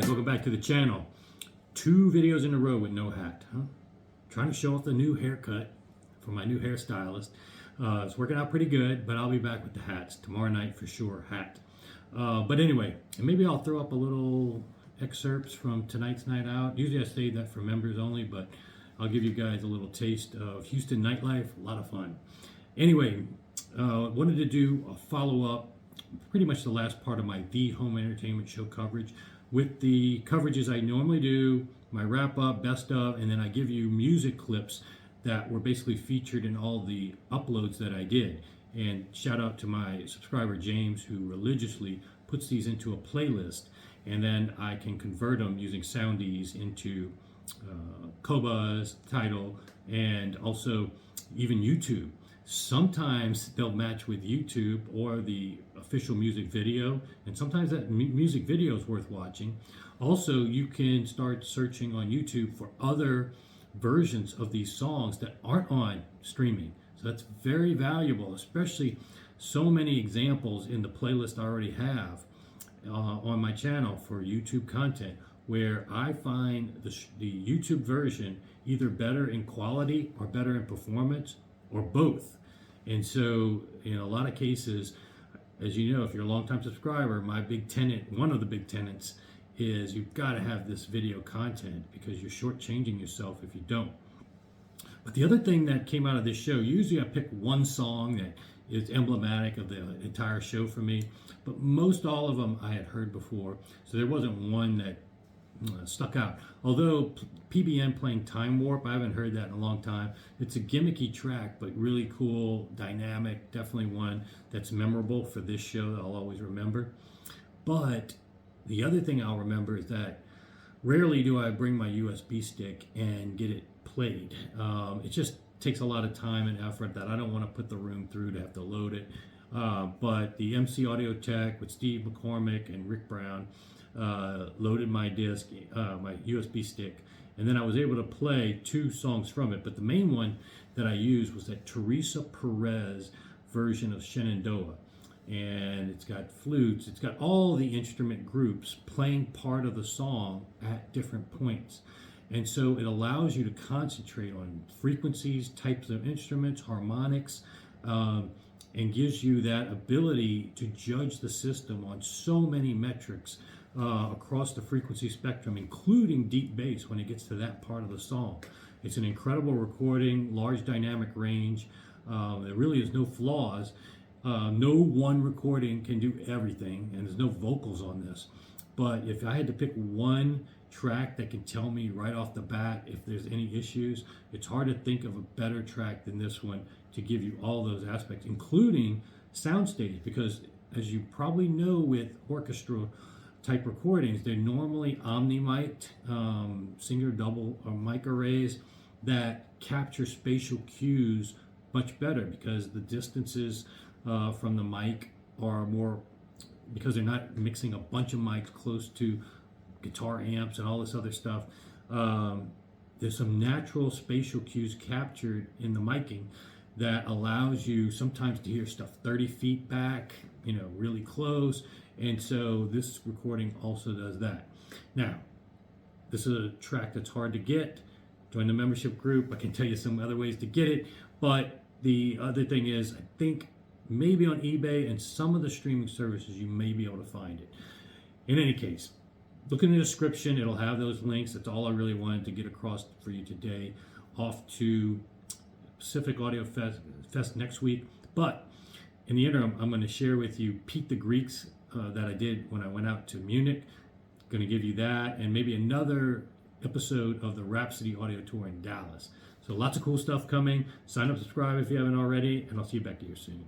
guys, welcome back to the channel. 2 videos in a row with no hat, huh? Trying to show off the new haircut from my new hairstylist. It's working out pretty good, but I'll be back with the hats tomorrow night for sure. Hat. But anyway, and maybe I'll throw up a little excerpts from tonight's night out. Usually I save that for members only, but I'll give you guys a little taste of Houston nightlife. A lot of fun. Anyway, wanted to do a follow-up, pretty much the last part of my The Home Entertainment Show coverage, with the coverages I normally do, my wrap-up, best of, and then I give you music clips that were basically featured in all the uploads that I did. And shout out to my subscriber James, who religiously puts these into a playlist, and then I can convert them using Soundees into Qobuz, Tidal, and also even YouTube. Sometimes they'll match with YouTube or the official music video, and sometimes that music video is worth watching. Also, you can start searching on YouTube for other versions of these songs that aren't on streaming. So that's very valuable, especially so many examples in the playlist I already have on my channel for YouTube content, where I find the YouTube version either better in quality or better in performance or both. And so in a lot of cases, as you know, if you're a longtime subscriber, my big tenet, one of the big tenets, is you've got to have this video content, because you're shortchanging yourself if you don't. But the other thing that came out of this show, usually I pick one song that is emblematic of the entire show for me, but most all of them I had heard before, so there wasn't one that stuck out. Although PBN playing Time Warp, I haven't heard that in a long time. It's a gimmicky track, but really cool, dynamic, definitely one that's memorable for this show that I'll always remember. But the other thing I'll remember is that rarely do I bring my USB stick and get it played. It just takes a lot of time and effort that I don't want to put the room through to have to load it. But the MC Audio Tech with Steve McCormick and Rick Brown loaded my disc, my USB stick, and then I was able to play 2 songs from it. But the main one that I used was that Teresa Perez version of Shenandoah, and it's got flutes, it's got all the instrument groups playing part of the song at different points, and so it allows you to concentrate on frequencies, types of instruments, harmonics, and gives you that ability to judge the system on so many metrics across the frequency spectrum, including deep bass when it gets to that part of the song. It's an incredible recording, large dynamic range. There really is no flaws. No one recording can do everything, and there's no vocals on this. But if I had to pick one track that can tell me right off the bat if there's any issues, it's hard to think of a better track than this one to give you all those aspects, including soundstage, because as you probably know with orchestra type recordings, they're normally omni-mic'd, single, double, or mic arrays that capture spatial cues much better, because the distances from the mic are more, because they're not mixing a bunch of mics close to guitar amps and all this other stuff. There's some natural spatial cues captured in the miking that allows you sometimes to hear stuff 30 feet back, really close. And so this recording also does that. Now, this is a track that's hard to get. Join the membership group. I can tell you some other ways to get it. But the other thing is, I think maybe on eBay and some of the streaming services, you may be able to find it. In any case, look in the description. It'll have those links. That's all I really wanted to get across for you today. Off to Pacific Audio Fest next week. But in the interim, I'm going to share with you Pete the Greek's that I did when I went out to Munich. Going to give you that, and maybe another episode of the Rhapsody Audio Tour in Dallas. So lots of cool stuff coming. Sign up, subscribe if you haven't already, and I'll see you back here soon.